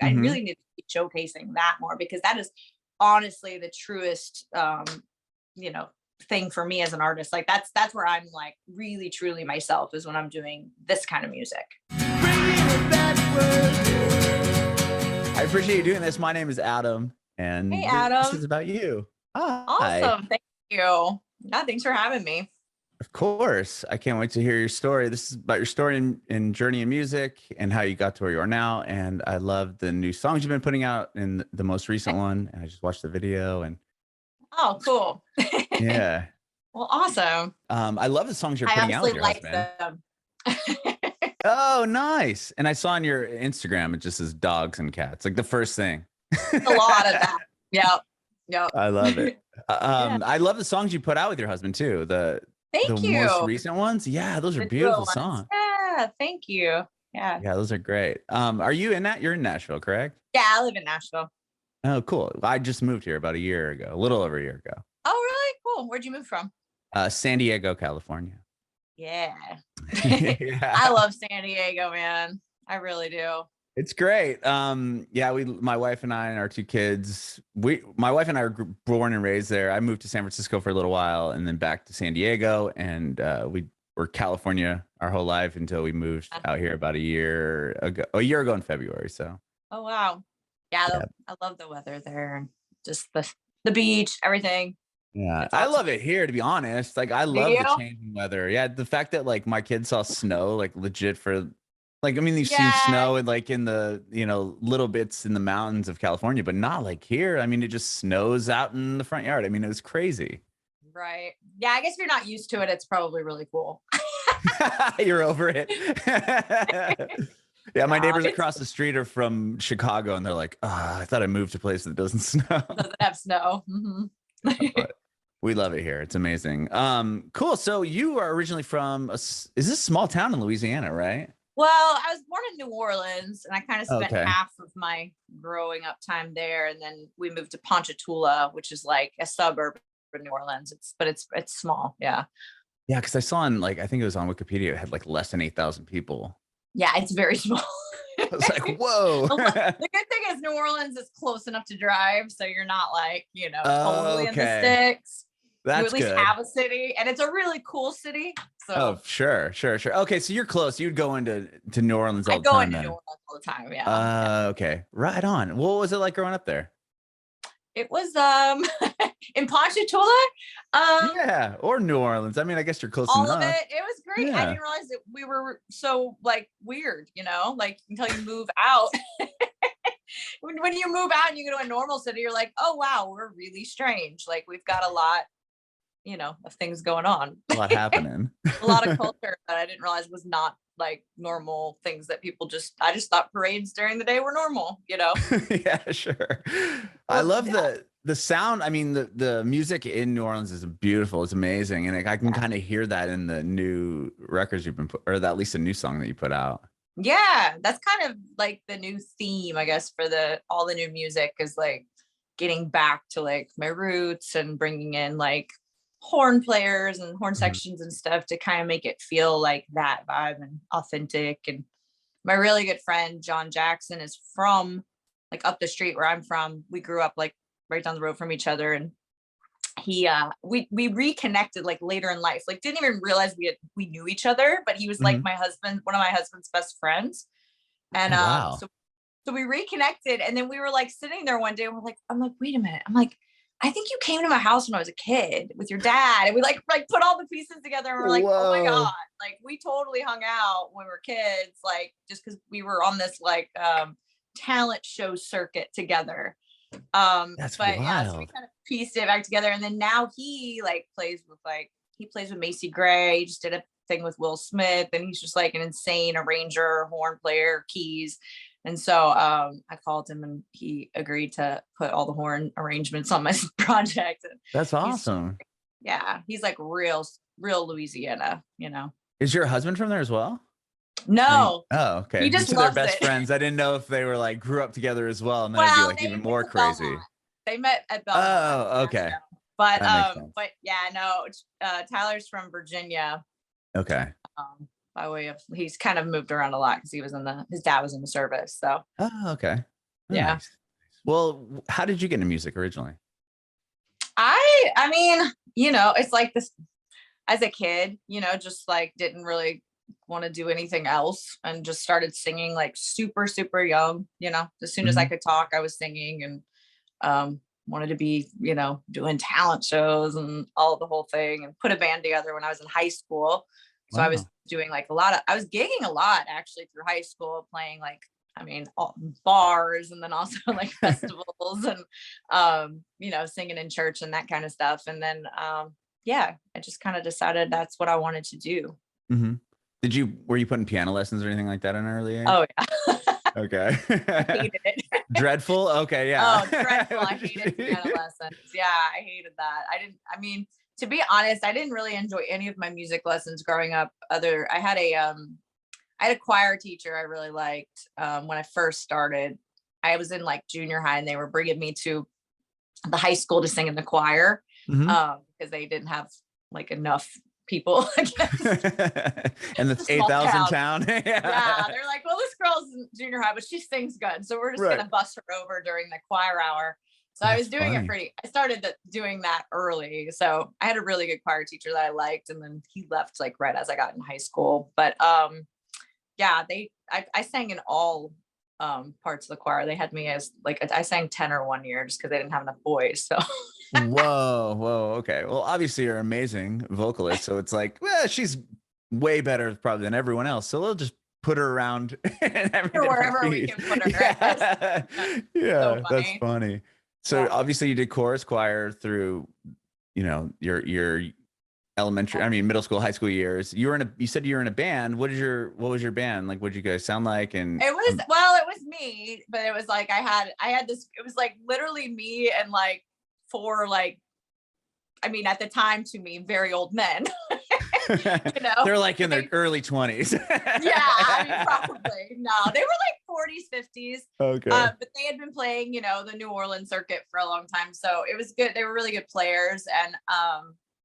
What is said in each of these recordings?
I really need to be showcasing that more, because that is honestly the truest, thing for me as an artist. Like that's where I'm like really truly myself, is when I'm doing this kind of music. I appreciate you doing this. My name is Adam, and Hey, Adam. this is about you. Hi. Awesome. Thank you. Yeah, thanks for having me. Of course. I can't wait to hear your story. This is about your story and journey in music and how you got to where you are now. And I love the new songs you've been putting out, in the most recent one. And I just watched the video, and oh, cool. yeah. Well, awesome. I love the songs you're putting out with your husband. Them. Oh, nice. And I saw on your Instagram, it just says dogs and cats, like the first thing. A lot of that. Yep. I love it. I love the songs you put out with your husband too. The most recent ones. Yeah, those are beautiful songs. Yeah, thank you. Yeah, those are great. Are you in that? You're in Nashville, correct? Yeah, I live in Nashville. Oh, cool. I just moved here about a year ago, a little over a year ago. Oh, really? Cool. Where'd you move from? San Diego, California. Yeah. I love San Diego, man. I really do. It's great. My wife and I and our two kids, my wife and I were born and raised there. I moved to San Francisco for a little while and then back to San Diego, and we were California our whole life until we moved out here about a year ago in February. So. Oh, wow. Yeah. I love the weather there, and just the beach, everything. Yeah, I love it here, to be honest. Like, I love the changing weather. Yeah, the fact that like my kids saw snow, like legit for, like, I mean, they've seen snow and like in the, little bits in the mountains of California, but not like here. I mean, it just snows out in the front yard. I mean, it was crazy. Right. Yeah, I guess if you're not used to it, it's probably really cool. You're over it. Yeah, my neighbors across the street are from Chicago, and they're like, I thought I moved to a place that doesn't snow. Doesn't have snow. But we love it here. It's amazing. Cool. So you are originally from is this a small town in Louisiana, right? Well, I was born in New Orleans, and I kind of spent half of my growing up time there, and then we moved to Ponchatoula, which is like a suburb of New Orleans. It's small. Yeah. Yeah, because I saw I think it was on Wikipedia, it had like less than 8,000 people. Yeah, it's very small. I was like, whoa. The good thing is New Orleans is close enough to drive, so you're not like, totally in the sticks. That's you at least good. have a city, and it's a really cool city. So. Oh, sure. Okay, so you're close. You'd go into New Orleans all the time. I go into New Orleans all the time, yeah. Okay. Right on. What was it like growing up there? It was in Ponchatoula. Yeah, or New Orleans. I mean, I guess you're close enough. All of it. It was great. Yeah. I didn't realize that we were so like weird, like until you move out. When you move out and you go to a normal city, you're like, oh wow, we're really strange. Like we've got a lot, of things going on. A lot happening. A lot of culture that I didn't realize was not like normal things that people I just thought parades during the day were normal, Yeah, sure. I love the sound. I mean, the music in New Orleans is beautiful. It's amazing. And I can kind of hear that in the new records you've been or at least a new song that you put out. Yeah, that's kind of like the new theme, I guess, for all the new music, is like getting back to like my roots and bringing in like horn players and horn sections and stuff to kind of make it feel like that vibe and authentic. And my really good friend John Jackson is from like up the street where I'm from. We grew up like right down the road from each other, and he we reconnected like later in life. Like didn't even realize we knew each other, but he was like one of my husband's best friends. And so we reconnected, and then we were like sitting there one day and I'm like, wait a minute. I'm like, I think you came to my house when I was a kid with your dad, and we like put all the pieces together, and we're like, whoa. Oh my God, like we totally hung out when we were kids, like just because we were on this like talent show circuit together. That's wild. Yeah, so we kind of pieced it back together, and then now he like plays with Macy Gray. He just did a thing with Will Smith, and he's just like an insane arranger, horn player, keys. And so I called him, and he agreed to put all the horn arrangements on my project. That's awesome. He's like real Louisiana, Is your husband from there as well? No. Oh, okay. He just loves they're best friends. I didn't know if they were like grew up together as well, and then it'd be like even more crazy. Belmont. They met at Belmont. Oh, okay. But yeah, no. Tyler's from Virginia. Okay. By way of, he's kind of moved around a lot because his dad was in the service. So. Oh, okay. Yeah. Nice. Well, how did you get into music originally? I mean, it's like this as a kid, just like didn't really want to do anything else and just started singing like super, super young, as soon as I Mhm. could talk, I was singing and wanted to be, doing talent shows and all the whole thing and put a band together when I was in high school. So I was Wow. doing like I was gigging a lot actually through high school, playing like, bars and then also like festivals and, singing in church and that kind of stuff. And then, yeah, I just kind of decided that's what I wanted to do. Mhm. Were you putting piano lessons or anything like that at an early age? Oh yeah. Okay. I hated it. Dreadful? Okay, Oh, yeah. dreadful. I hated piano lessons. Yeah, I hated that. To be honest, I didn't really enjoy any of my music lessons growing up. I had a choir teacher I really liked when I first started. I was in like junior high and they were bringing me to the high school to sing in the choir Mhm. because they didn't have like enough people, I guess. And It's the a small 8,000 town. town. Yeah, they're like, well, this girl's in junior high, but she sings good. So we're just Right. gonna bust her over during the choir hour. So I That's was doing funny. I started doing that early. So I had a really good choir teacher that I liked. And then he left like right as I got in high school. But yeah, I sang in all parts of the choir. They had me as like, I sang tenor one year just because they didn't have enough boys. So Whoa, whoa. Okay. Well, obviously you're an amazing vocalist. So it's like, well, she's way better probably than everyone else. So we'll just put her around in every or different wherever we piece. can put her, I guess. Yeah. So Yeah, that's funny. funny. So Yeah. obviously you did chorus choir through, your middle school, high school years. You said you were in a band. What was your band? Like, what did you guys sound like? And It was me, but it was like I had this, it was like literally me and like four like, at the time to me, very old men, they're like in their They- early 20s. yeah, probably. No, they were like 40s, 50s. Okay. But they had been playing, the New Orleans circuit for a long time. So it was good. They were really good players. And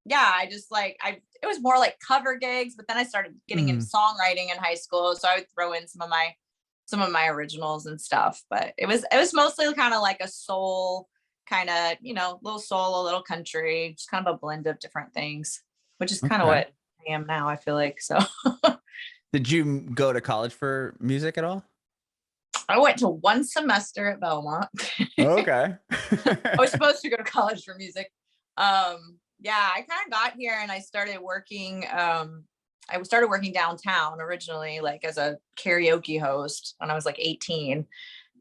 yeah, I just it was more like cover gigs, but then I started getting into Mm. songwriting in high school. So I would throw in some of my originals and stuff. But it was mostly kind of like a soul kind of, little soul, a little country, just kind of a blend of different things, which is kind of Okay. what I am now, I feel like. So Did you go to college for music at all? I went to one semester at Belmont. Okay. I was supposed to go to college for music. Yeah, I kind of got here and I started working. I started working downtown originally, like as a karaoke host when I was like 18.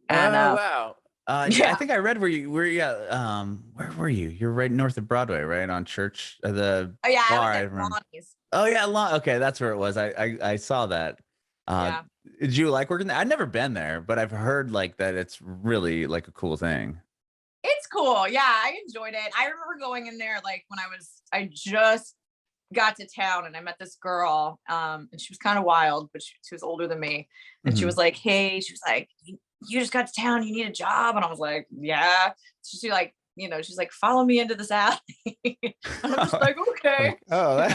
And Oh, wow. I yeah, think I read where you were. Yeah. Where were you? You're right north of Broadway, right? On Church, the oh yeah, I bar. was I at remember. Lonnie's. Oh yeah, okay, that's where it was. I saw that. Uh, Yeah, did you like working there? I've never been there, but I've heard like that it's really like a cool thing. it's cool. Yeah, I enjoyed it. I remember going in there like when I just got to town and I met this girl, and she was kind of wild, but she was older than me. And she Hmm. was like, hey, she was like, you just got to town, you need a job. And I was like, yeah. So she like, she's like, follow me into this alley. And I'm just like, okay. Like, oh,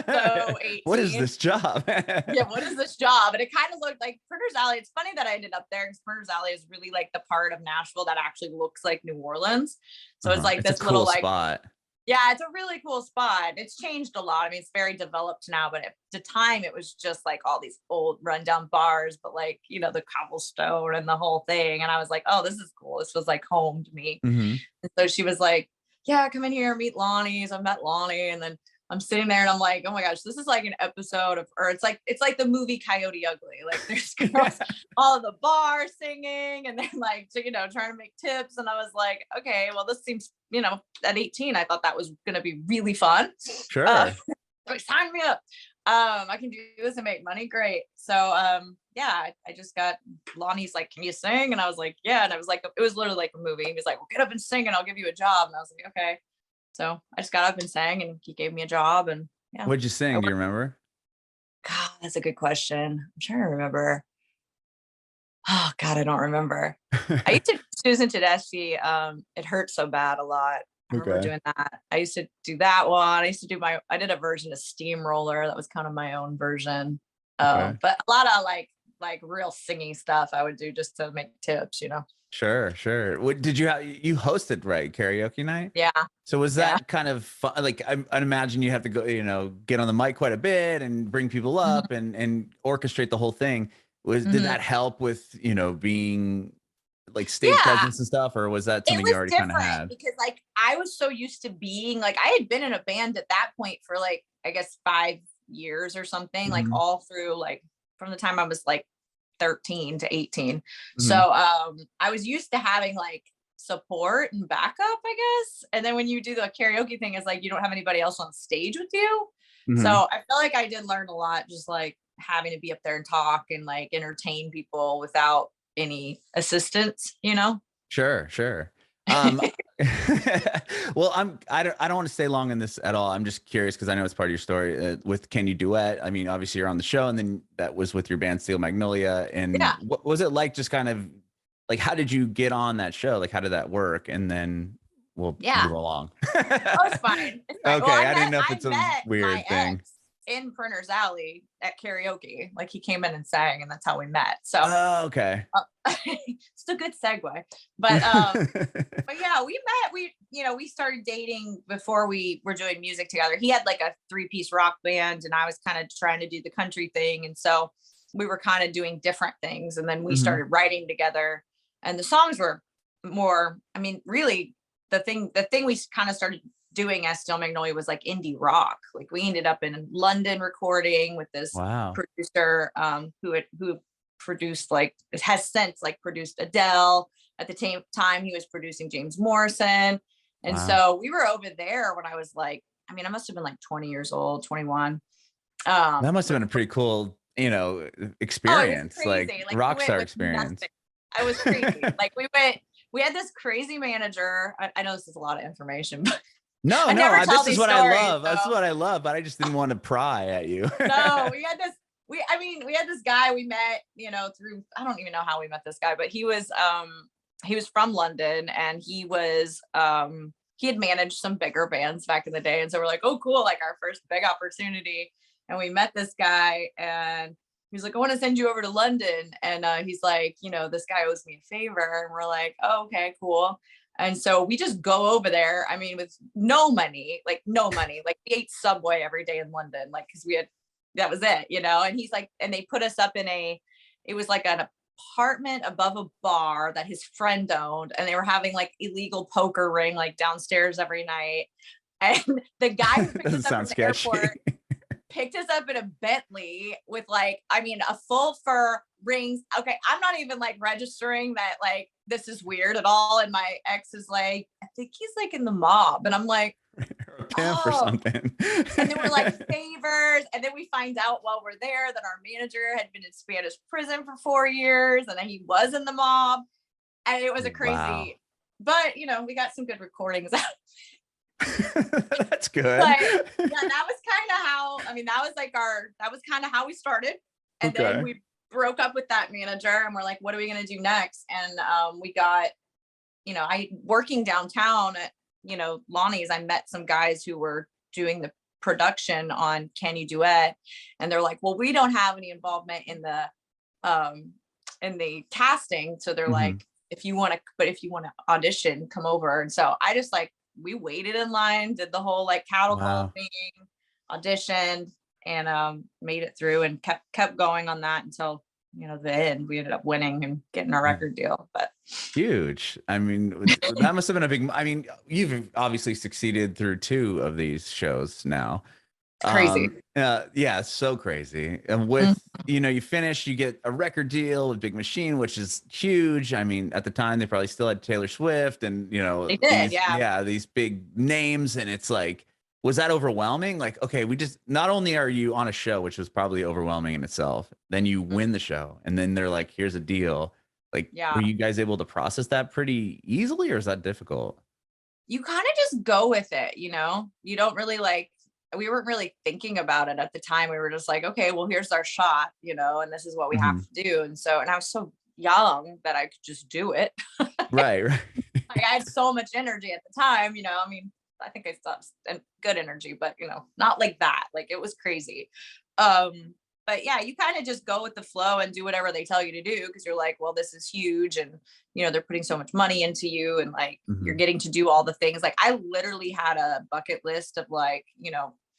So what is 18. this job? Yeah, what is this job? And it kind of looked like Printer's Alley. It's funny that I ended up there because Printer's Alley is really like the part of Nashville that actually looks like New Orleans. So it's like It's a this little cool like, spot. yeah, it's a really cool spot. It's changed a lot. It's very developed now, but at the time it was just like all these old rundown bars, but like, the cobblestone and the whole thing. And I was like, oh, this is cool. This was like home to me. Hmm. And so she was like, yeah, come in here, meet Lonnie. So I met Lonnie. And then I'm sitting there and I'm like, oh my gosh, this is like an episode or it's like the movie Coyote Ugly. Like there's girls all in the bar singing and then like, trying to make tips. And I was like, okay, well, this seems, at 18, I thought that was going to be really fun. Sure. Like, sign me up. I can do this and make money. Great. So, yeah, I just got Lonnie's like, can you sing? And I was like, yeah. And I was like, it was literally like a movie. He was like, well, get up and sing and I'll give you a job. And I was like, okay. So I just got up and sang and he gave me a job and yeah. What'd you sing? Do you remember? God, that's a good question. I'm trying to remember. Oh God, I don't remember. I used to do Susan Tedeschi. It hurt so bad a lot. I remember Okay. doing that. I used to do that one. I did a version of Steamroller. That was kind of my own version. Okay. But a lot of like real singing stuff I would do just to make tips. Sure. What did you hosted, right? Karaoke night? Yeah. So was Yeah. that kind of fun? Like I'd imagine you have to go, get on the mic quite a bit and bring people up Mhm. and orchestrate the whole thing. Did Mhm. that help with, being like stage Yeah. presence and stuff, or was that It something you was already kind of different had? because like I was so used to being like I had been in a band at that point for like I guess 5 years or something, like Hmm. all through like from the time I was like 13 to 18. So Hmm. I was used to having like support and backup, I guess. And then when you do the karaoke thing, it's like you don't have anybody else on stage with you. So Hmm. I feel like I did learn a lot just like having to be up there and talk and like entertain people without any assistance, you know? Sure. Um, well, I don't want to stay long in this at all. I'm just curious because I know it's part of your story with Can You Duet? I mean, obviously you're on the show, and then that was with your band Steel Magnolia. And Yeah. what was it like? Just kind of like, how did you get on that show? Like, how did that work? And then we'll Yeah. move along. Oh, it's fine. It's fine. Well, Okay, I didn't know if I it's a met my weird thing. ex in Printer's Alley at karaoke. Like he came in and sang, and that's how we met. So Oh, okay. it's a good segue. But yeah, we met. We started dating before we were doing music together. He had like a 3-piece rock band, and I was kind of trying to do the country thing, and so we were kind of doing different things. And then we Hmm. started writing together, and the songs were more. I mean, really, the thing we kind of started doing as Steel Magnolia was like indie rock. Like we ended up in London recording with this Wow. producer who produced like has since like produced Adele. At the same time, he was producing James Morrison. And Wow. so we were over there when I was like, I mean, I must have been like 20 years old, 21. That must have But been a pretty cool, oh, it was experience, like crazy. Like we rock went star with experience. nothing. I was crazy. Like we had this crazy manager. I know this is a lot of information, but No, I never tell this is these what I stories. love. So This is what I love, but I just didn't want to pry at you. no, we had this guy we met, through I don't even know how we met this guy, but he was from London, and he had managed some bigger bands back in the day. And so we're like, oh cool, like our first big opportunity. And we met this guy, and he's like, I want to send you over to London. And he's like, this guy owes me a favor. And we're like, oh, okay, cool. And so we just go over there. I mean, with no money, like no money. Like we ate Subway every day in London, like because that was it. And he's like, and they put us up it was like an apartment above a bar that his friend owned, and they were having like illegal poker ring like downstairs every night. And the guy who picked Doesn't us up sound from the sketchy. airport picked us up in a Bentley with like, I mean, a full fur rings. Okay, I'm not even like registering that like this is weird at all. And my ex is like, I think he's like in the mob. And I'm like, Or a pimp or oh. something. And then we're like favors. And then we find out while we're there that our manager had been in Spanish prison for 4 years, and that he was in the mob. And it was a Wow. crazy, but we got some good recordings out. That's good. But yeah, that was kind of how, I mean, that was kind of how we started. And then Okay. we broke up with that manager, and we're like, what are we going to do next? And we got, I working downtown at, Lonnie's, I met some guys who were doing the production on Can You Duet. And they're like, well, we don't have any involvement in the casting. So they're Hmm. like, if you want to audition, come over. And so I just like, we waited in line, did the whole like cattle call Wow. thing, auditioned, and made it through, and kept going on that until the end. We ended up winning and getting our Yeah. record deal. But Huge. I mean, that must have been a big, I mean, you've obviously succeeded through 2 of these shows now. it's crazy. Yeah, so crazy. And Mhm. with, you finish, you get a record deal with Big Machine, which is huge. I mean, at the time they probably still had Taylor Swift and, They did, yeah. these big names. And it's like, was that overwhelming? Like, okay, not only are you on a show, which was probably overwhelming in itself, then you Mhm. win the show, and then they're like, here's a deal. Like, were Yeah, you guys able to process that pretty easily, or is that difficult? you kind of just go with it. You don't really like, we weren't really thinking about it at the time. We were just like, okay, well, here's our shot, and this is what we have Mhm. to do. And I was so young that I could just do it. Right. Like I had so much energy at the time, I mean, I think I still have good energy, but not like that. Like it was crazy. Um, But yeah, you kind of just go with the flow and do whatever they tell you to do, because you're like, well, this is huge, and they're putting so much money into you, and like you're getting to do all the things. Like I literally had a bucket list of like,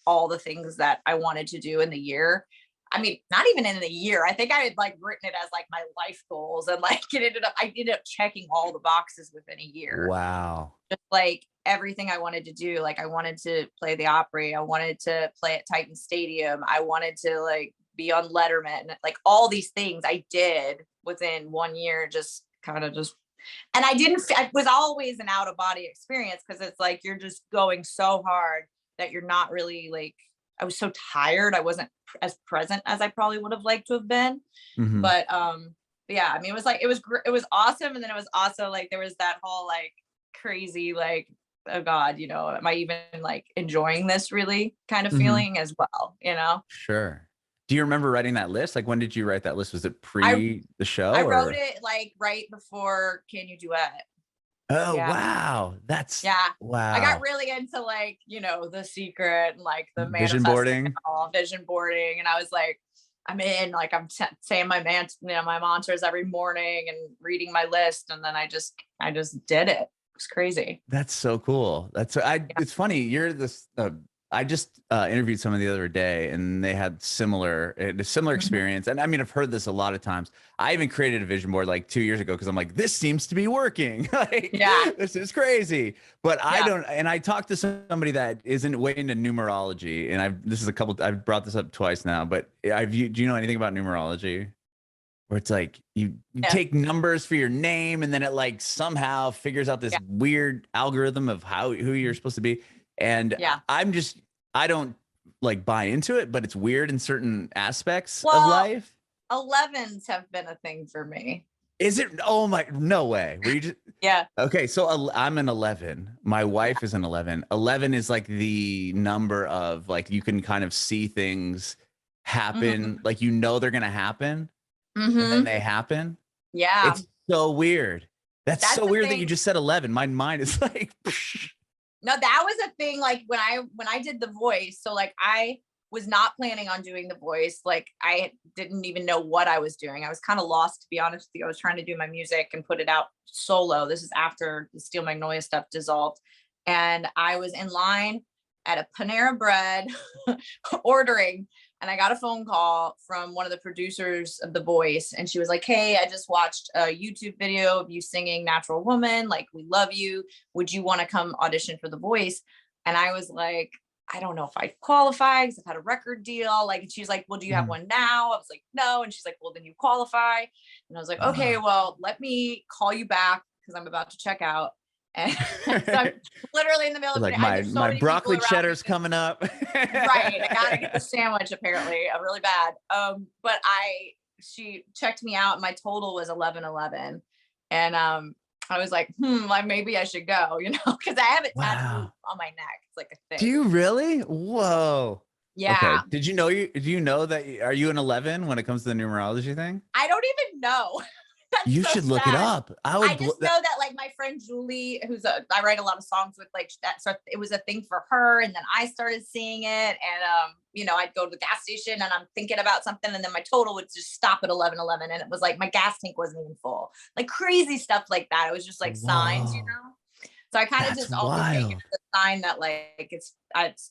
all the things that I wanted to do in the year. I mean, not even in a year. I think I had like written it as like my life goals, and like I ended up checking all the boxes within a year. Wow. Just like everything I wanted to do. Like I wanted to play the Opry. I wanted to play at Titan Stadium. I wanted to like be on Letterman. Like all these things I did within 1 year, just kind of just, and it was always an out of body experience, because it's like, you're just going so hard that you're not really like, I was so tired. I wasn't as present as I probably would have liked to have been. But yeah, I mean, it was awesome. And then it was also like, there was that whole like crazy, like, oh God, am I even like enjoying this really kind of feeling as well, Sure. Do you remember writing that list? Like, when did you write that list? Was it the show? I wrote it like right before Can You Duet? Oh, Yeah. wow. Wow. I got really into like, The Secret and like the vision boarding, vision boarding. And I was like, I'm saying my mantras every morning and reading my list. And then I just did it. It was crazy. That's so cool. It's funny. You're this, I just interviewed someone the other day, and they had a similar experience. And I mean, I've heard this a lot of times. I even created a vision board like 2 years ago, because I'm like, this seems to be working. Like, this is crazy. But I don't. And I talked to somebody that isn't way into numerology, and I've brought this up twice now. But do you know anything about numerology? Where it's like you take numbers for your name, and then it like somehow figures out this weird algorithm of who you're supposed to be. And I don't like buy into it, but it's weird in certain aspects of life. 11s have been a thing for me. Is it? Oh my, no way. Were you just? Yeah. Okay. So I'm an 11. My wife is an 11. 11 is like the number of like, you can kind of see things happen. Like, they're going to happen. And then they happen. Yeah. It's so weird. That's so weird that you just said 11. My mind is like, no, that was a thing. Like when I did The Voice, so like I was not planning on doing The Voice. Like I didn't even know what I was doing. I was kind of lost, to be honest with you. I was trying to do my music and put it out solo. This is after the Steel Magnolia stuff dissolved. And I was in line at a Panera Bread ordering, and I got a phone call from one of the producers of The Voice. And she was like, hey, I just watched a YouTube video of you singing Natural Woman. Like, we love you. Would you want to come audition for The Voice? And I was like, I don't know if I qualify, because I've had a record deal. Like, and she's like, well, do you have one now? I was like, no. And she's like, well, then you qualify. And I was like, okay, well, let me call you back, because I'm about to check out. And so I'm literally in the middle of like my broccoli cheddar's coming up. Right. I gotta get the sandwich, apparently. Really bad. But she checked me out, and my total was 1111. And I was like, maybe I should go, because I have it tattooed on my neck. It's like a thing. Do you really? Whoa. Yeah. Okay. Do you know that, are you an 11 when it comes to the numerology thing? I don't even know. You should look it up. I just know that like my friend Julie, I write a lot of songs with, like that. So it was a thing for her. And then I started seeing it, and I'd go to the gas station and I'm thinking about something, and then my total would just stop at 1111. And it was like, my gas tank wasn't even full, like crazy stuff like that. It was just like signs, So I kind of just always take it as a sign that like, it's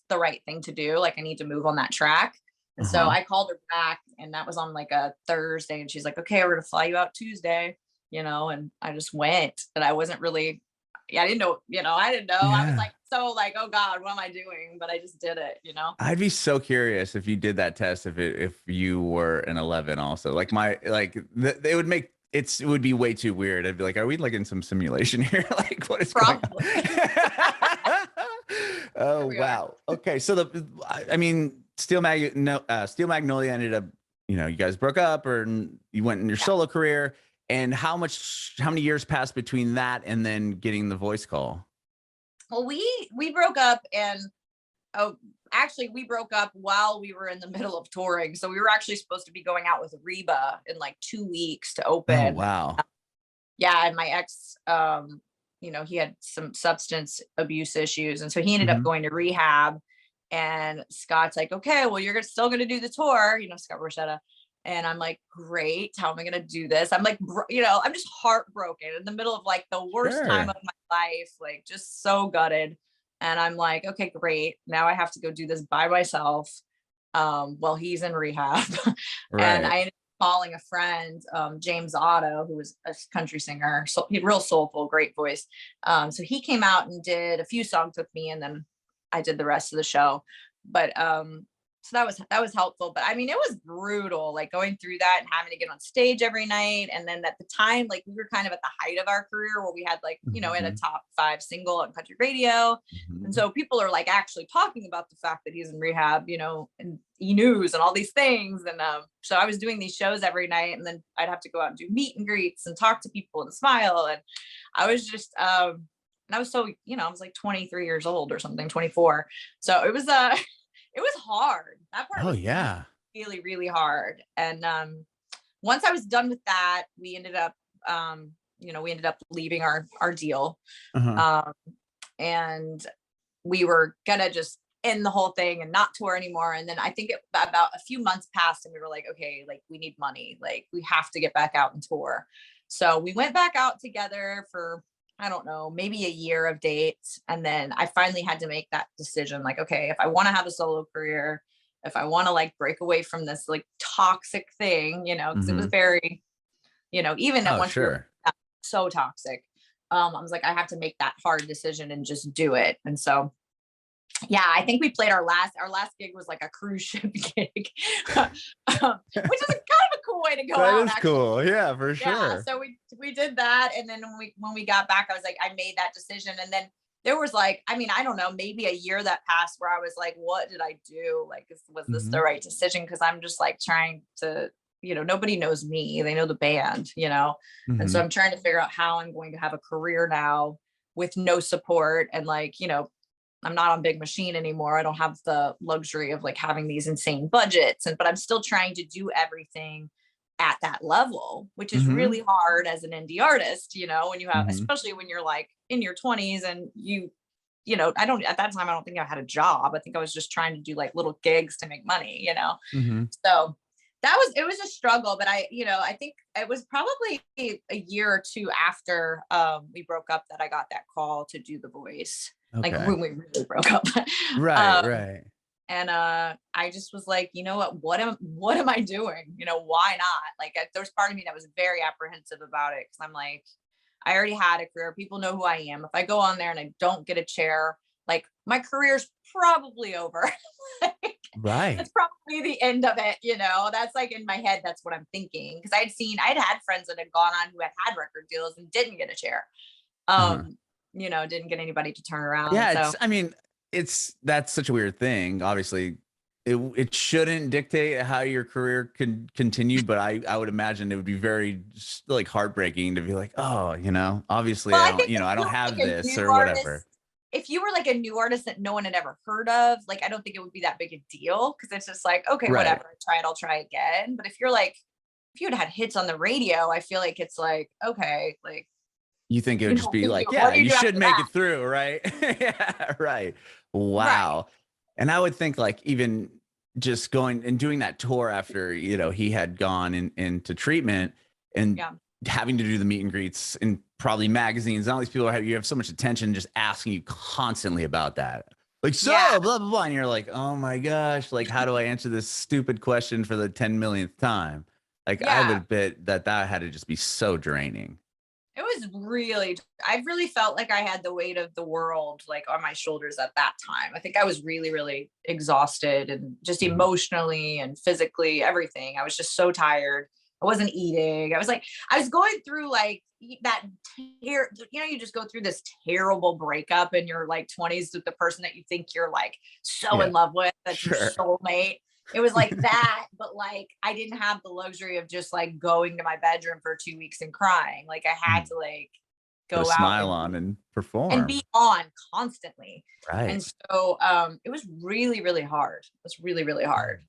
the right thing to do. Like I need to move on that track. And so I called her back, and that was on like a Thursday, and she's like, okay, we're going to fly you out Tuesday, and I just went. And I wasn't really, I didn't know. I was like, oh God, what am I doing? But I just did it, I'd be so curious if you did that test, if you were an 11 also. Like it would be way too weird. I'd be like, are we like in some simulation here? Like, what is going on? Oh, wow. Okay. So Steel Magnolia ended up, you guys broke up, or you went in your solo career. And how many years passed between that and then getting the voice call? Well, we broke up, and actually we broke up while we were in the middle of touring. So we were actually supposed to be going out with Reba in like 2 weeks to open. Oh, wow. Yeah. And my ex, he had some substance abuse issues. And so he ended up going to rehab. And Scott's like, okay, well, you're still going to do the tour, Scott Borchetta. And I'm like, great. How am I going to do this? I'm like, I'm just heartbroken in the middle of like the worst time of my life, like just so gutted. And I'm like, okay, great. Now I have to go do this by myself. While he's in rehab. And I ended up calling a friend, James Otto, who was a country singer. So he real soulful, great voice. So he came out and did a few songs with me, and then I did the rest of the show. But so that was helpful. But I mean, it was brutal, like going through that and having to get on stage every night. And then at the time, like we were kind of at the height of our career where we had like, at a top 5 single on country radio. And so people are like actually talking about the fact that he's in rehab, and E-News and all these things. And so I was doing these shows every night, and then I'd have to go out and do meet and greets and talk to people and smile. And I was just, and I was so, I was like 23 years old or something, 24. So it was, it was hard. That part was really, really hard. And once I was done with that, we ended up, leaving our deal. And we were gonna just end the whole thing and not tour anymore. And then I think about a few months passed, and we were like, okay, like we need money. Like we have to get back out and tour. So we went back out together for, I don't know, maybe a year of dates. And then I finally had to make that decision. Like, okay, if I want to have a solo career, if I want to like break away from this like toxic thing, because it was very, even at once we were so toxic. I was like, I have to make that hard decision and just do it. And so, yeah, I think we played our last gig was like a cruise ship gig, which is kind of a cool way to go out. That is cool. Yeah, for sure. Yeah, so we did that. And then when we got back, I was like, I made that decision. And then there was like, I mean, I don't know, maybe a year that passed where I was like, what did I do? Like, was this the right decision? Cause I'm just like trying to, nobody knows me. They know the band, And so I'm trying to figure out how I'm going to have a career now with no support. And like, I'm not on Big Machine anymore. I don't have the luxury of like having these insane budgets, but I'm still trying to do everything at that level, which is really hard as an indie artist, when you have, especially when you're like in your 20s and at that time, I don't think I had a job. I think I was just trying to do like little gigs to make money, So it was a struggle, but I think it was probably a year or two after we broke up that I got that call to do The Voice. Like when we really broke up. Right. And I just was like, what am I doing? Why not? Like there's part of me that was very apprehensive about it. Cause I'm like, I already had a career. People know who I am. If I go on there and I don't get a chair, like my career's probably over. Right. That's probably the end of it. That's like in my head. That's what I'm thinking. Cause I'd had friends that had gone on who had record deals and didn't get a chair. Didn't get anybody to turn around. Yeah. So. That's such a weird thing. Obviously it shouldn't dictate how your career can continue, but I would imagine it would be very like heartbreaking to be like, oh, obviously I don't have this or whatever. If you were like a new artist that no one had ever heard of, like, I don't think it would be that big a deal. Cause it's just like, okay, whatever, I'll try again. But if you had hits on the radio, I feel like it's like, okay, like, you think it would just be like, yeah, you should make it through, right? Yeah, right. Wow. Right. And I would think like even just going and doing that tour after, he had gone into treatment and having to do the meet and greets and probably magazines and all these people you have so much attention just asking you constantly about that. Like, blah, blah, blah. And you're like, oh my gosh, like, how do I answer this stupid question for the 10 millionth time? Like, I would bet that had to just be so draining. It was I really felt like I had the weight of the world like on my shoulders at that time. I think I was really, really exhausted and just emotionally and physically, everything. I was just so tired. I wasn't eating. I was going through like that, you just go through this terrible breakup in your like 20s with the person that you think you're like so in love with, that's your soulmate. It was like that, but like I didn't have the luxury of just like going to my bedroom for 2 weeks and crying. Like I had to like go out, smile on and perform and be on constantly. Right. And so it was really, really hard. It was really, really hard.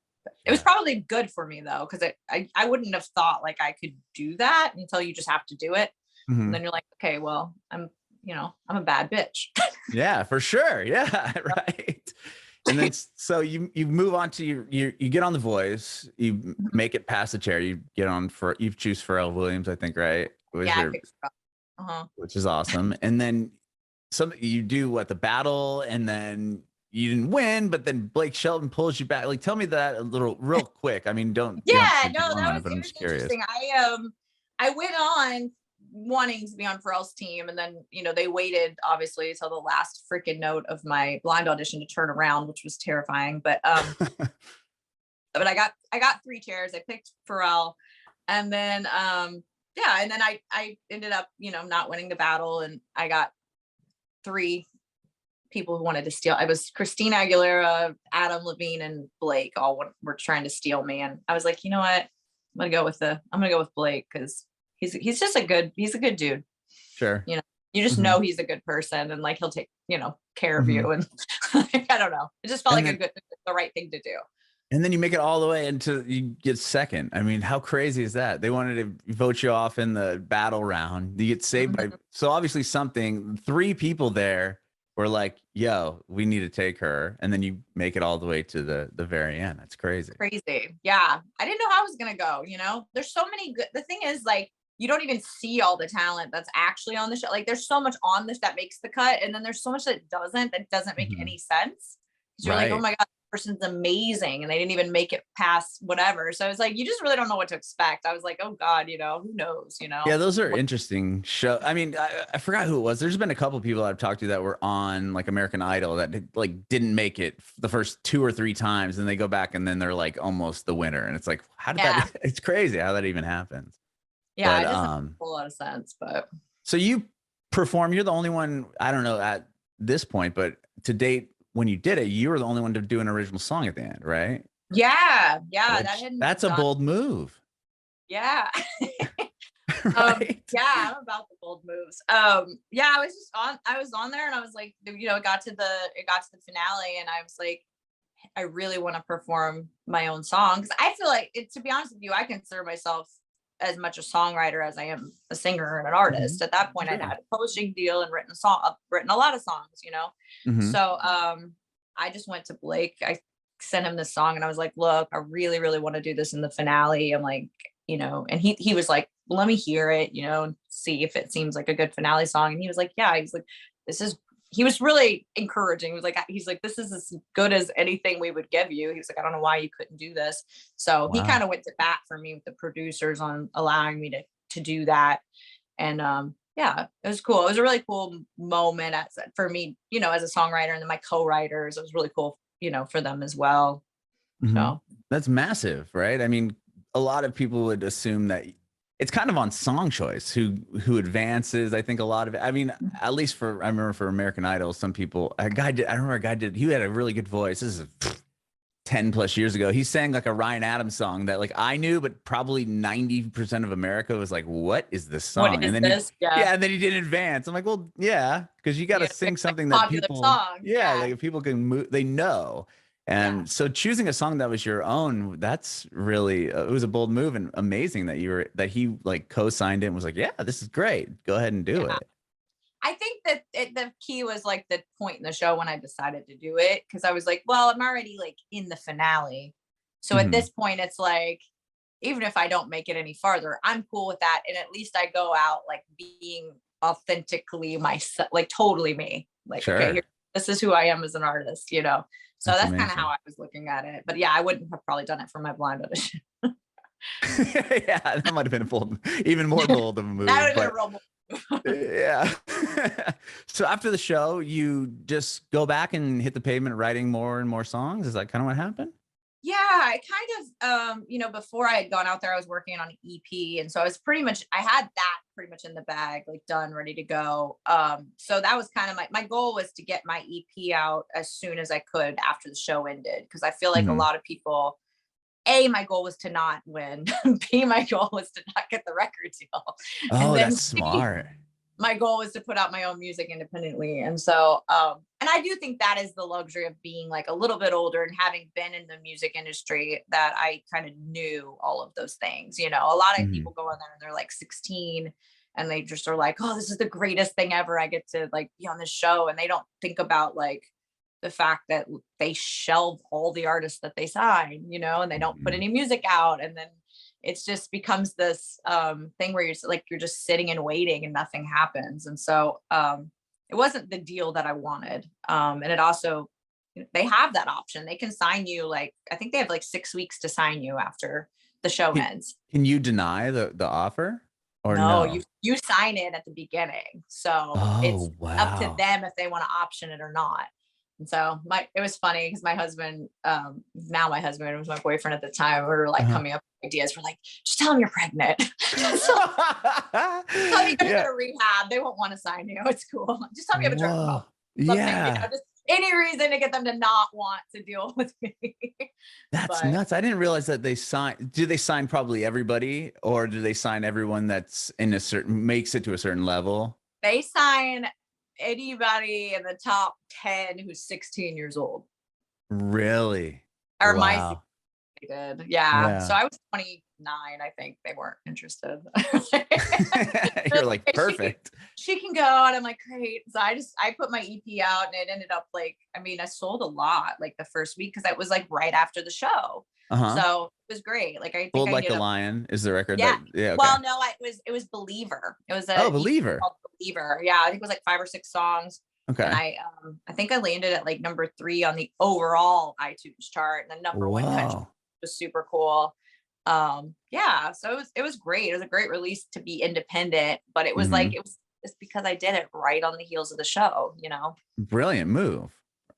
It was probably good for me though, because I wouldn't have thought like I could do that until you just have to do it. And then you're like, okay, well, I'm a bad bitch. Yeah, for sure. Yeah, right. And then so you move on to you get on The Voice, you make it past the chair, you get on for you choose Pharrell Williams, I think, right? Was Yeah, I your picked which is awesome. And then you do what, the battle, and then you didn't win, but then Blake Shelton pulls you back. Like, tell me that a little real quick. I mean, you don't have to Yeah, spend too no, long that on it, was but it I'm was just curious. interesting. I went on wanting to be on Pharrell's team, and then they waited obviously till the last freaking note of my blind audition to turn around, which was terrifying. But but I got 3 chairs. I picked Pharrell, and then yeah, and then I ended up not winning the battle, and I got 3 people who wanted to steal. I was Christina Aguilera, Adam Levine, and Blake all were trying to steal me, and I was like, you know what, I'm gonna go with Blake, because he's just a good dude. Sure. You just know he's a good person, and like he'll take care of you, and I don't know, it just felt like the right thing to do. And then you make it all the way until you get second. I mean, how crazy is that? They wanted to vote you off in the battle round. You get saved by, so obviously 3 people there were like, yo, we need to take her. And then you make it all the way to the very end. That's crazy. Crazy. Yeah. I didn't know how it was going to go. There's so many good, the thing is, like, you don't even see all the talent that's actually on the show. Like, there's so much on this that makes the cut, and then there's so much that doesn't make any sense. You're like, oh my God, person's amazing, and they didn't even make it past whatever. So it's like, you just really don't know what to expect. I was like, oh God, who knows, Yeah, those are interesting show. I mean, I forgot who it was. There's been a couple of people I've talked to that were on like American Idol that like didn't make it the first 2 or 3 times, and they go back and then they're like almost the winner. And it's like, how did that it's crazy how that even happens. Yeah, it doesn't make a whole lot of sense. But so you perform, you're the only one, I don't know at this point, but to date, when you did it, you were the only one to do an original song at the end, right? Yeah. That's a bold move. Yeah. Right? Yeah, I'm about the bold moves. Yeah, I was on there, and I was like, it got to the finale, and I was like, I really want to perform my own song, because I feel like to be honest with you, I consider myself as much a songwriter as I am a singer and an artist. At that point, I'd had a publishing deal and written a lot of songs, So I just went to Blake. I sent him this song, and I was like, look, I really, really want to do this in the finale. I'm like, and he was like, let me hear it, and see if it seems like a good finale song. And he was like, yeah, he's like, he was really encouraging. He's like, this is as good as anything we would give you. He was like, I don't know why you couldn't do this. So he kind of went to bat for me with the producers on allowing me to do that. And yeah, it was cool. It was a really cool moment for me, as a songwriter, and then my co-writers. It was really cool, for them as well. So that's massive, right? I mean, a lot of people would assume that it's kind of on song choice who advances. I think a lot of it, I mean, at least I remember for American Idol, some people, he had a really good voice. This is 10 plus years ago. He sang like a Ryan Adams song that like I knew, but probably 90% of America was like, what is this song? What is and then this? and then he didn't advance. I'm like, well, yeah, because you got to sing something that people, song. Like if people can move, they know. And so choosing a song that was your own, that's really, it was a bold move, and amazing that he like co-signed it and was like, yeah, this is great. Go ahead and do it. I think that the key was like the point in the show when I decided to do it, because I was like, well, I'm already like in the finale. So at this point, it's like, even if I don't make it any farther, I'm cool with that. And at least I go out like being authentically myself, like totally me. Like, okay, this is who I am as an artist, So that's kind of how I was looking at it. But yeah, I wouldn't have probably done it for my blind audition. Yeah, that might have been even more bold of a move. That would have been a real bold. Yeah. So after the show, you just go back and hit the pavement writing more and more songs? Is that kind of what happened? Yeah, I kind of, before I had gone out there, I was working on an EP. And so I had that pretty much in the bag, like done, ready to go. So that was kind of my goal, was to get my EP out as soon as I could after the show ended. Because I feel like a lot of people, A, my goal was to not win. B, my goal was to not get the record deal. Oh, and then that's smart. My goal was to put out my own music independently. And so, and I do think that is the luxury of being like a little bit older and having been in the music industry, that I kind of knew all of those things. A lot of people go in there and they're like 16 and they just are like, oh, this is the greatest thing ever. I get to like be on this show. And they don't think about like the fact that they shelve all the artists that they sign, and they don't put Mhm. any music out. And then it's just becomes this thing where you're just sitting and waiting and nothing happens. And so it wasn't the deal that I wanted. And it also, they have that option. They can sign you, like, I think they have like 6 weeks to sign you after the show Can, ends. can you deny the offer or No, no? you sign it at the beginning. So it's Oh, up to wow. them if they want to option it or not. And so it was funny because my husband, now my husband, was my boyfriend at the time. We were like Uh-huh. coming up with ideas. We're like, just tell them you're pregnant. So tell me you gotta go Yeah. to rehab. They won't want to sign you. It's cool. Just tell me you have a drug Whoa. problem. Something, Yeah. just any reason to get them to not want to deal with me. That's But nuts. I didn't realize that do they sign probably everybody, or do they sign everyone that's in a certain, makes it to a certain level? they sign anybody in the top 10 who's 16 years old. Really? Or my Wow. they did. Yeah. So Yeah. I was 29. I think they weren't interested. You're like, she, perfect. she can go. And I'm like, great. So I put my EP out and it ended up like, I mean, I sold a lot like the first week because that was like right after the show. Uh-huh. So it was great. Like I think Bold I Like hit a a Lion is the record yeah. that, yeah, okay. Well, no, it was Believer. It was Oh, a EP Believer. called Believer. Yeah, I think it was like 5 or 6 songs. And Okay. I think I landed at like number 3 on the overall iTunes chart, and the number 1 country Whoa. was super cool. Yeah, so it was great. It was a great release to be independent, but it was like Hmm. it's because I did it right on the heels of the show. Brilliant move.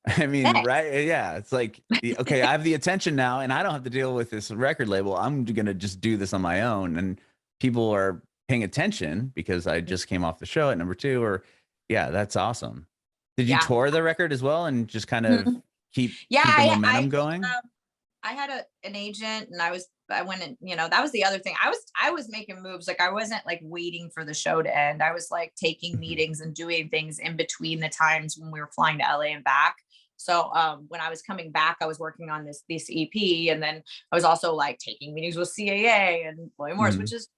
I mean, Thanks. right? Yeah. It's like, okay, I have the attention now and I don't have to deal with this record label. I'm going to just do this on my own. And people are paying attention because I just came off the show at number 2, or yeah, that's awesome. Did you Yeah. tour the record as well and just kind of Mhm. keep Yeah, keep the I momentum going? I had an agent, and I went and that was the other thing. I was making moves. Like I wasn't like waiting for the show to end. I was like taking Mhm. meetings and doing things in between the times when we were flying to LA and back. So when I was coming back, I was working on this EP, and then I was also like taking meetings with CAA and William Morris, which Mhm. is,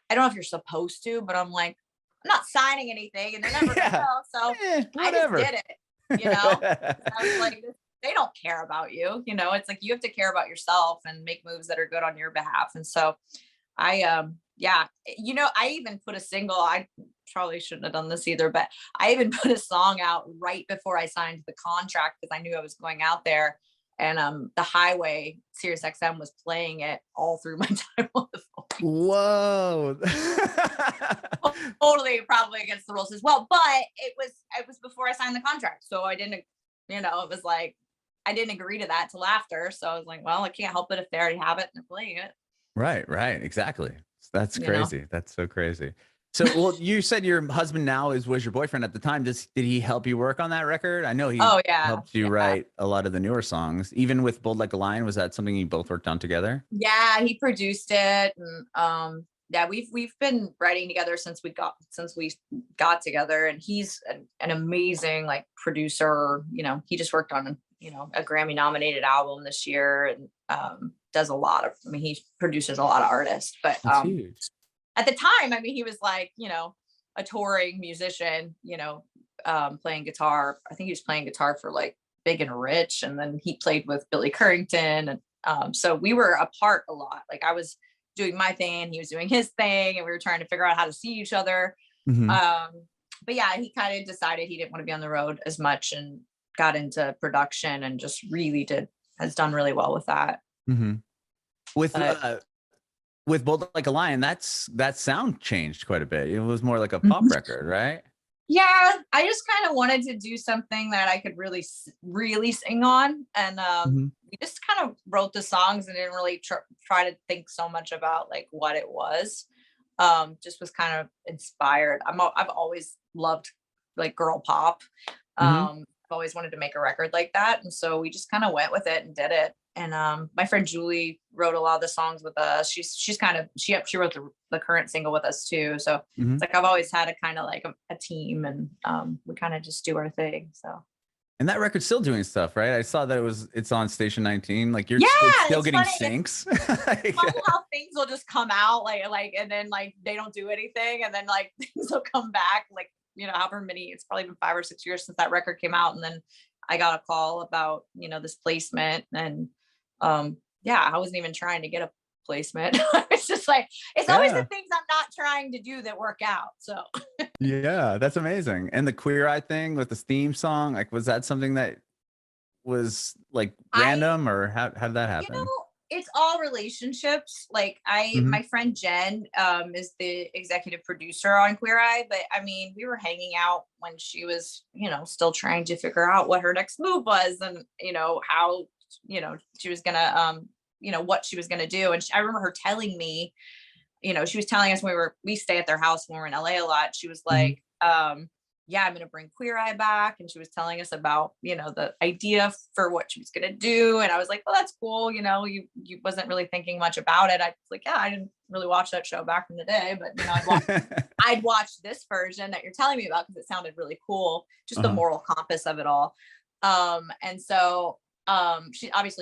I don't know if you're supposed to, but I'm like, I'm not signing anything and they're never gonna Yeah. know. So I just Whatever. did it. I was like, they don't care about you. It's like you have to care about yourself and make moves that are good on your behalf. And so yeah, I even put a single. I probably shouldn't have done this either, but I even put a song out right before I signed the contract because I knew I was going out there. And the Highway Sirius XM was playing it all through my time on the phone. Whoa. Totally probably against the rules as well. But it was before I signed the contract. So I didn't, it was like I didn't agree to that till after. So I was like, well, I can't help it if they already have it and they're playing it. Right, exactly. That's You know. crazy. That's so crazy. So, well, you said your husband now was your boyfriend at the time. Did he help you work on that record? I know he Oh yeah. helped you Yeah. write a lot of the newer songs, even with Bold Like a Lion. Was that something you both worked on together? Yeah, he produced it. And yeah, we've been writing together since we got together, and he's an amazing like producer. He just worked on a Grammy nominated album this year, and does a lot of, I mean, he produces a lot of artists. But That's huge. at the time, I mean, he was like, a touring musician, playing guitar. I think he was playing guitar for like Big and Rich, and then he played with Billy Currington. And so we were apart a lot. Like I was doing my thing and he was doing his thing, and we were trying to figure out how to see each other. Hmm. But yeah, he kind of decided he didn't want to be on the road as much and got into production and just really has done really well with that. Hmm. With But with Bold Like a Lion, that sound changed quite a bit. It was more like a pop Mhm. record, right? Yeah, I just kind of wanted to do something that I could really, really sing on. And Hmm. we just kind of wrote the songs and didn't really try to think so much about like what it was. Just was kind of inspired. I've always loved like girl pop. Hmm. I've always wanted to make a record like that. And so we just kind of went with it and did it. And my friend Julie wrote a lot of the songs with us. She's kind of, she wrote the current single with us too. So Hmm. it's like I've always had a kind of like a team, and we kind of just do our thing. So And that record's still doing stuff, right? I saw that it's on Station 19. Like yeah, it's still it's getting funny. syncs. It's funny how things will just come out like and then like they don't do anything, and then like things will come back like however many, it's probably been 5 or 6 years since that record came out, and then I got a call about, this placement, and yeah, I wasn't even trying to get a placement. It's just like, it's always the Yeah. things I'm not trying to do that work out. So Yeah, that's amazing. And the Queer Eye thing with the theme song, like, was that something that was like I, random, or how did that happen? it's all relationships. Like Mhm. my friend Jen is the executive producer on Queer Eye, but I mean, we were hanging out when she was, still trying to figure out what her next move was, and how, she was gonna what she was gonna do. And I remember her telling me, she was telling us when we stay at their house when we're in LA a lot. She was Mhm. like, yeah, I'm going to bring Queer Eye back. And she was telling us about, the idea for what she was going to do. And I was like, well, that's cool. You wasn't really thinking much about it. I was like, yeah, I didn't really watch that show back in the day, but I'd watch this version that you're telling me about because it sounded really cool. Just the Uh-huh. moral compass of it all. And so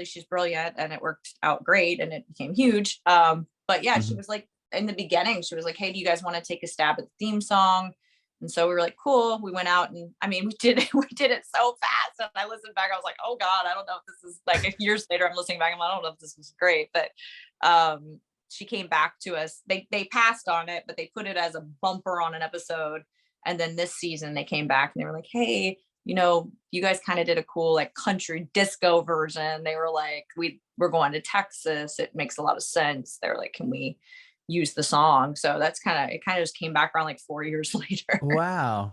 she's brilliant, and it worked out great, and it became huge. But yeah, she Mhm. was like, in the beginning, she was like, hey, do you guys want to take a stab at the theme song? And so we were like, cool. We went out, and I mean, we did it. We did it so fast. And I listened back. I was like, oh God, I don't know if this is like, years later, I'm listening back. I'm like, I don't know if this was great, but she came back to us. They passed on it, but they put it as a bumper on an episode. And then this season they came back and they were like, hey, you guys kind of did a cool like country disco version. They were like, we're going to Texas. It makes a lot of sense. They were like, can we use the song? So it kind of just came back around like 4 years later. Wow.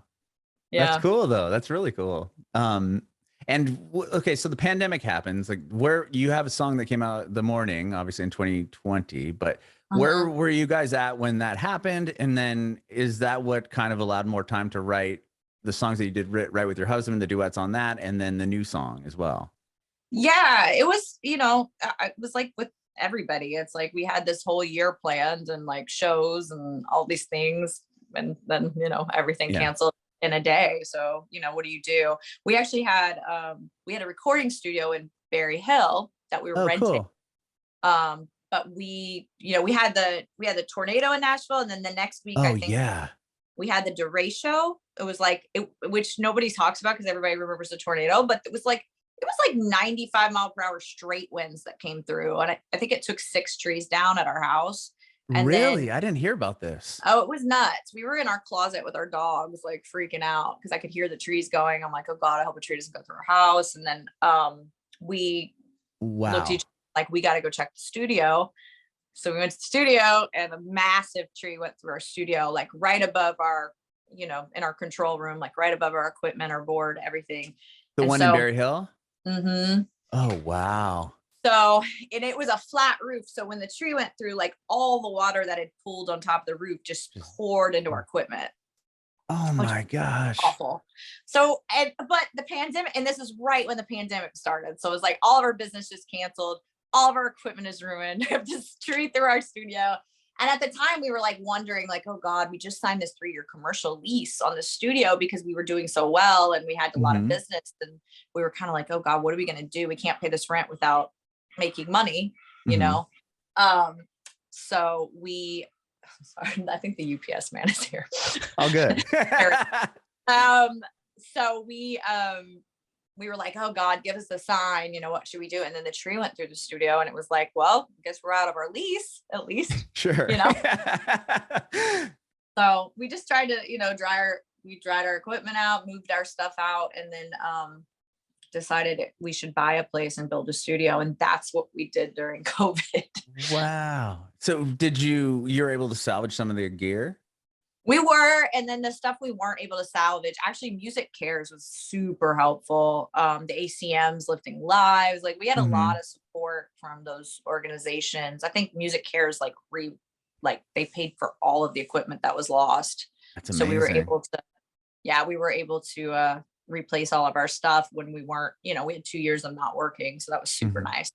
That's Yeah. cool though. That's really cool. Okay, so the pandemic happens. Like, where you have a song that came out the morning, obviously in 2020, but where Uh-huh. were you guys at when that happened? And then is that what kind of allowed more time to write the songs that you did write with your husband, the duets on that, and then the new song as well? Yeah, it was, it was like with everybody. It's like we had this whole year planned and like shows and all these things. And then, everything Yeah. canceled in a day. So, what do you do? We actually had we had a recording studio in Berry Hill that we were Oh, renting. cool. But we had the tornado in Nashville, and then the next week I Oh, think yeah. we had the derecho. It was like which nobody talks about because everybody remembers the tornado, but it was like 95-mile-per-hour straight winds that came through, and I think it took 6 trees down at our house. And then Really? I didn't hear about this. oh, it was nuts. We were in our closet with our dogs, like freaking out because I could hear the trees going. I'm like, oh God, I hope a tree doesn't go through our house. And then we looked at each Wow. like we got to go check the studio. So we went to the studio, and a massive tree went through our studio, like right above our, in our control room, like right above our equipment, our board, everything. The And one in so, Berry Hill? mhm. Oh, wow. So, and it was a flat roof. So when the tree went through, like all the water that had pooled on top of the roof just Just poured into our equipment, Oh which was my gosh. awful. So, but the pandemic, and this is right when the pandemic started. So it was like all of our business just canceled. All of our equipment is ruined. We have this tree through our studio. And at the time we were like wondering, like, oh God, we just signed this 3-year commercial lease on the studio because we were doing so well and we had a lot of Mhm. business. And we were kind of like, oh God, what are we going to do? We can't pay this rent without making money, you Mhm. know? Um, so we, sorry, I think the UPS man is here. All good. um, so we were like, oh God, give us a sign, what should we do? And then the tree went through the studio, and it was like, well, I guess we're out of our lease, at least, Sure. you know? So we just tried to, we dried our equipment out, moved our stuff out, and then decided we should buy a place and build a studio. And that's what we did during COVID. Wow. So you're able to salvage some of the gear? We were, and then the stuff we weren't able to salvage, actually Music Cares was super helpful. The ACMs lifting lives, like we had a lot Mhm. of support from those organizations. I think Music Cares like they paid for all of the equipment that was lost. That's So we were amazing. able to, yeah, we were able to replace all of our stuff when we weren't, we had 2 years of not working. So that was super Mhm. nice.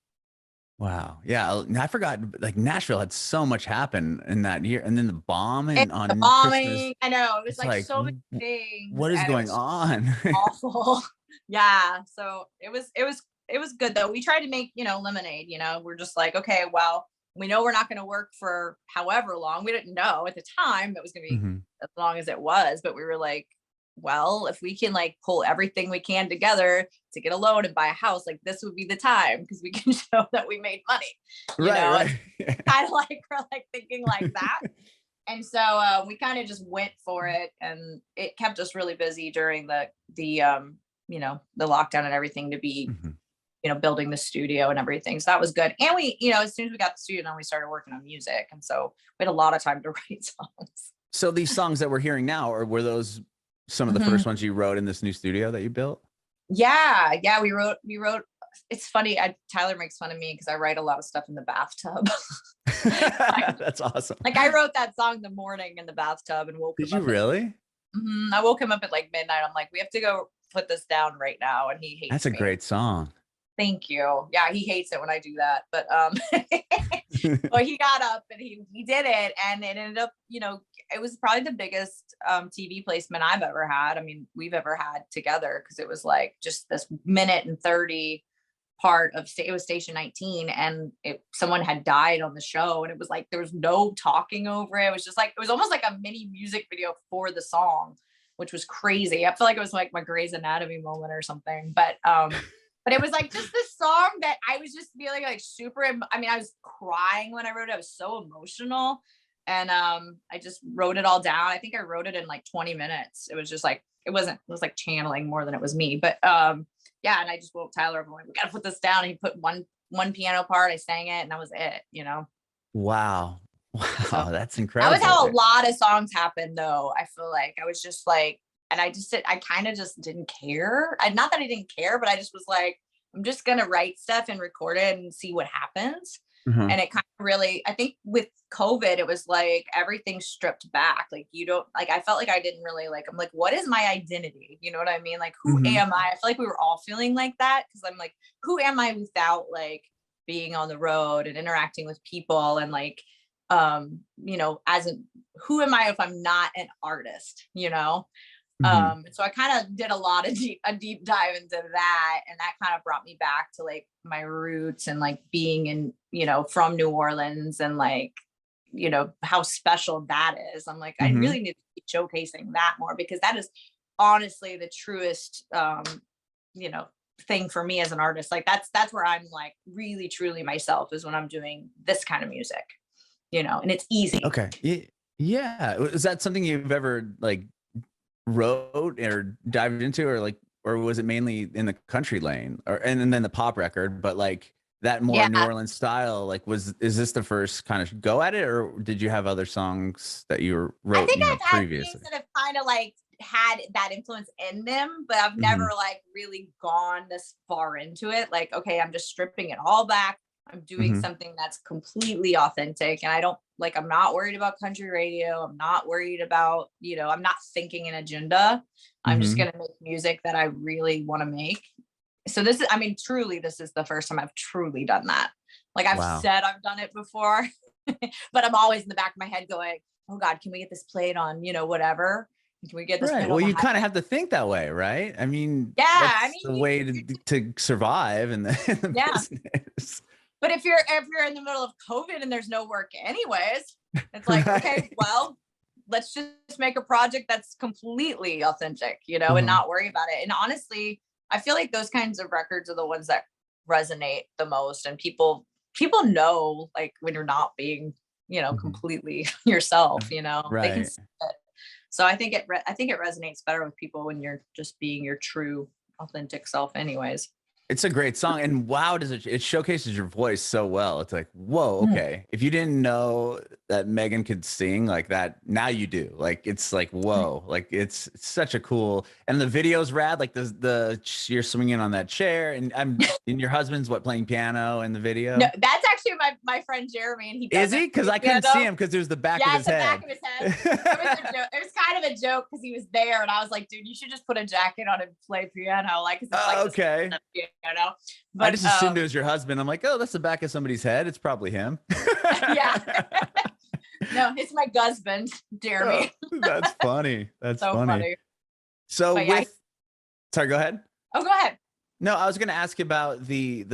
Wow. Yeah, I forgot, like, Nashville had so much happen in that year, and then the And bombing the on Christmas. bombing, I know, it was It's like like, so many things, what is and it going was on? awful. Yeah. So it was good though. We tried to make, lemonade, we're just like, okay, well, we know we're not going to work for however long. We didn't know at the time it was going to be Mhm. as long as it was, but we were like, well, if we can like pull everything we can together to get a loan and buy a house, like this would be the time because we can show that we made money, you know, Right. kind of like we're like thinking like that. And so we kind of just went for it, and it kept us really busy during the you know, the lockdown and everything to be, Mhm. you know, building the studio and everything. So that was good. And we, you know, as soon as we got the studio done, we started working on music. And so we had a lot of time to write songs. So these songs that we're hearing now, or were those some of the Mhm. first ones you wrote in this new studio that you built? Yeah. Yeah. We wrote, it's funny. Tyler makes fun of me because I write a lot of stuff in the bathtub. That's awesome. Like I wrote that song in the morning in the bathtub and woke Did him you up. really? I woke him up at like midnight. I'm like, we have to go put this down right now. And he That's hates a me. great song. Thank you. Yeah, he hates it when I do that. But well, he got up and he did it, and it ended up, you know, it was probably the biggest TV placement I've ever had. I mean, we've ever had together, because it was like just this minute and 30 part of it was station 19, and someone had died on the show, and it was like there was no talking over it. It was just like it was almost like a mini music video for the song, which was crazy. I feel like it was like my Grey's Anatomy moment or something. But it was like just this song that I was just feeling like super. I mean, I was crying when I wrote it. I was so emotional. And I just wrote it all down. I think I wrote it in like 20 minutes. It was just like, it was like channeling more than it was me. But yeah, and I just woke Tyler up and like, we gotta put this down. And he put one piano part, I sang it, and that was it, you know. Wow. So Wow, that's that incredible. was how a lot of songs happened, though. I feel like I was just like, and I kind of just didn't care. Not that I didn't care, but I just was like, I'm just gonna write stuff and record it and see what happens. Mhm. And it kind of really, I think with COVID, it was like everything stripped back. Like you don't like, I felt like I didn't really like, I'm like, what is my identity? You know what I mean? Like, who Mhm. am I? I feel like we were all feeling like that, because I'm like, who am I without like being on the road and interacting with people, and like you know, who am I if I'm not an artist, you know? Mhm. So I kind of did a deep dive into that, and that kind of brought me back to like my roots, and like being in, you know, from New Orleans, and like, you know, how special that is. I'm like, I Mhm. really need to keep showcasing that more, because that is honestly the truest you know, thing for me as an artist. Like that's where I'm like really truly myself, is when I'm doing this kind of music, you know, and it's easy. Okay. Yeah. Is that something you've ever like wrote or dived into, or like, or was it mainly in the country lane, or and then the pop record, but like that more New Yeah. Orleans style? Like, is this the first kind of go at it, or did you have other songs that you I wrote, think I've had things previously? that have kind of like had that influence in them, but I've never Mhm. like really gone this far into it. Like, okay, I'm just stripping it all back. I'm doing Mhm. something that's completely authentic. And I don't like, I'm not worried about country radio. I'm not worried about, you know, I'm not thinking an agenda. I'm just Mhm. going to make music that I really want to make. So this is, I mean, truly, this is the first time I've truly done that. Like I've Wow. said I've done it before, but I'm always in the back of my head going, oh God, can we get this played on, you know, whatever? Can we get this Right. played on Well, the you high? kind of have to think that way, right? I mean, Yeah. I that's mean, the way to survive in in the yeah. business. But if you're in the middle of COVID and there's no work anyways, it's like, okay, Right. well, let's just make a project that's completely authentic, you know, and Uh-huh. not worry about it. And honestly, I feel like those kinds of records are the ones that resonate the most. And people know like when you're not being, you know, Mhm. completely yourself, you know, they can Right. see it. So I think it resonates better with people when you're just being your true authentic self anyways. It's a great song, and wow, it showcases your voice so well. It's like, whoa, Mm. okay. If you didn't know that Megan could sing like that, now you do. Like, it's like, whoa, like it's such a cool. And the video's rad. Like you're swinging on that chair, and your husband's playing piano in the No, video. that's actually my friend Jeremy, and he Is doesn't he? Because play I couldn't see piano. him because there's the back of Yeah, his it's the back head. of his head. It was a joke. It was kind of a joke because he was there, and I was like, dude, you should just put a jacket on and play piano, like, because it's like Oh, this okay. piano. I But just assumed it was your husband. I'm like, oh, that's the back of somebody's head. It's probably him. yeah, no, it's my husband, Oh, Jeremy. that's funny. That's So funny. funny. So But yeah. sorry, go ahead. Oh, go ahead. No, I was going to ask you about the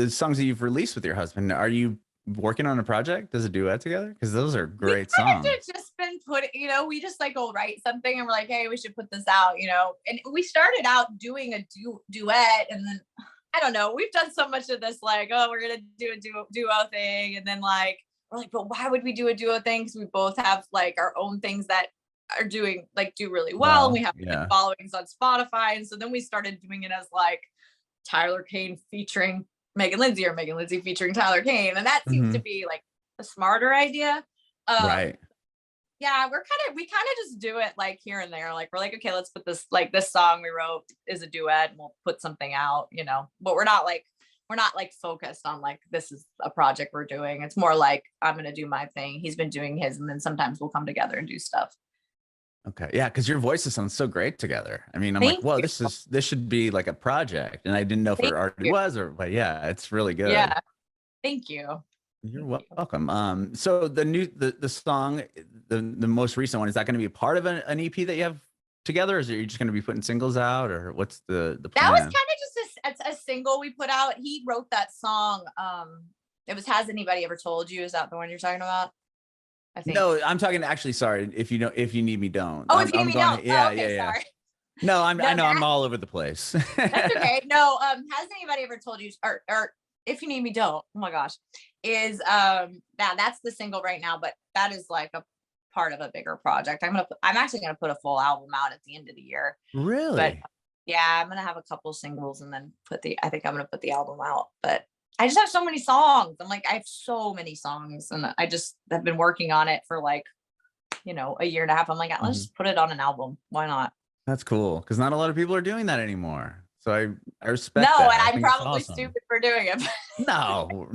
songs that you've released with your husband. Are you working on a project as a duet together? Because those are great We kind songs. of just been putting, we just like go write something and we're like, hey, we should put this out, and we started out doing a duet, and then I don't know, we've done so much of this, like, oh, we're gonna do a duo thing, and then like we're like, but why would we do a duo thing? Because we both have like our own things that are do really well, and we have Yeah. followings on Spotify, and so then we started doing it as like Tyler Cain featuring Meghan Linsey, or Meghan Linsey featuring Tyler Cain, and that seems to be like a smarter idea. Right. Yeah, we kind of just do it like here and there. Like we're like, okay, let's put this song we wrote is a duet, and we'll put something out, but we're not like focused on like this is a project we're doing. It's more like I'm gonna do my thing, he's been doing his, and then sometimes we'll come together and do stuff. Okay. Yeah, because your voices sound so great together. I mean, I'm like, whoa, this should be like a project. And I didn't know if it already was, but yeah, it's really good. Yeah. Thank you. You're welcome. So the song, the most recent one, is that going to be a part of an EP that you have together? Or is it you're just going to be putting singles out, or what's the plan? That was kind of just a single we put out. He wrote that song. It was Has Anybody Ever Told You? Is that the one you're talking about? I think. No, I'm talking actually, sorry, if you need me, don't. Oh, if you need me, don't. Yeah, okay, yeah. Sorry. No, I know I'm all over the place. That's okay. No, Has Anybody Ever Told You, or If You Need Me, Don't. Oh my gosh. Is that's the single right now, but that is like a part of a bigger project. I'm actually gonna put a full album out at the end of the year. Really? But yeah, I'm gonna have a couple singles and then I think I'm gonna put the album out. But I just have so many songs. I'm like, I have so many songs, and I just have been working on it for like, a year and a half. I'm like, let's just put it on an album. Why not? That's cool, because not a lot of people are doing that anymore. So I respect that. No, and I'm probably stupid for doing it. No.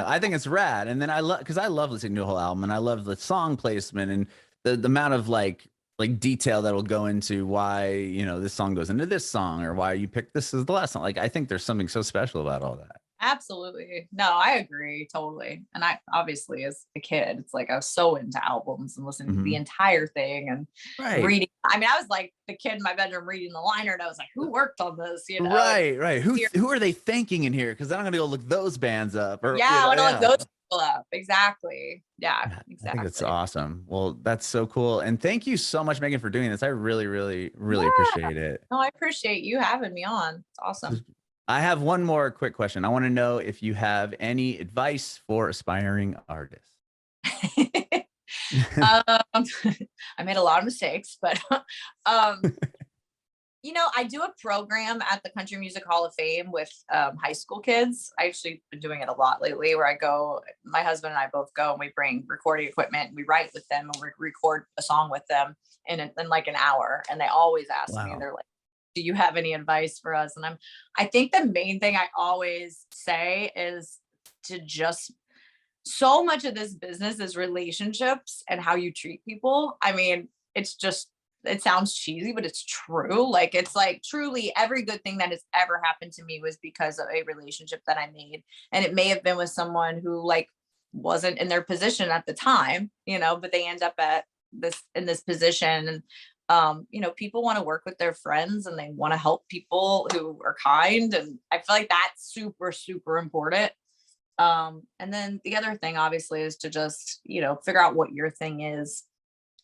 I think it's rad. And then I love listening to a whole album, and I love the song placement and the amount of like detail that will go into why, this song goes into this song, or why you picked this as the last song. Like, I think there's something so special about all that. Absolutely. No, I agree totally. And I obviously, as a kid, it's like I was so into albums and listening to the entire thing and reading. I mean, I was like the kid in my bedroom reading the liner, and I was like, who worked on this? Right. Who are they thanking in here? Because I'm gonna go look those bands up. Or, I want to look those people up. Exactly. Yeah, exactly. I think it's awesome. Well, that's so cool. And thank you so much, Meghan, for doing this. I really, really, really appreciate it. No, I appreciate you having me on. It's awesome. I have one more quick question. I want to know if you have any advice for aspiring artists. I made a lot of mistakes, but I do a program at the Country Music Hall of Fame with high school kids. I actually been doing it a lot lately, where I go, my husband and I both go, and we bring recording equipment, and we write with them, and we record a song with them in like an hour. And they always ask me, they're like, do you have any advice for us? And I think the main thing I always say is to just, so much of this business is relationships and how you treat people. I mean, it sounds cheesy, but it's true. Like, it's like truly every good thing that has ever happened to me was because of a relationship that I made. And it may have been with someone who like wasn't in their position at the time, but they end up in this position. And people want to work with their friends, and they want to help people who are kind. And I feel like that's super, super important. And then the other thing obviously is to just, figure out what your thing is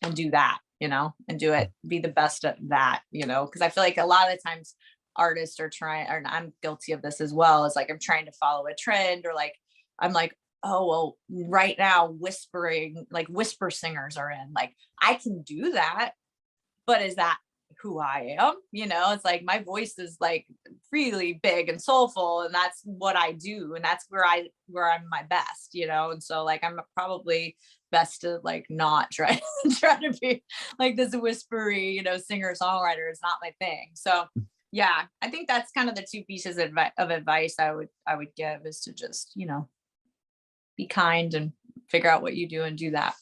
and do that, and do it, be the best at that, because I feel like a lot of the times artists are trying, or I'm guilty of this as well, is like, I'm trying to follow a trend, or like, I'm like, oh, well, right now whisper singers are in, like, I can do that. But is that who I am? It's like my voice is like really big and soulful, and that's what I do, and that's where I'm my best, and so like I'm probably best to like not try to be like this whispery, singer songwriter. It's not my thing. So yeah, I think that's kind of the two pieces of advice I would give, is to just be kind and figure out what you do and do that.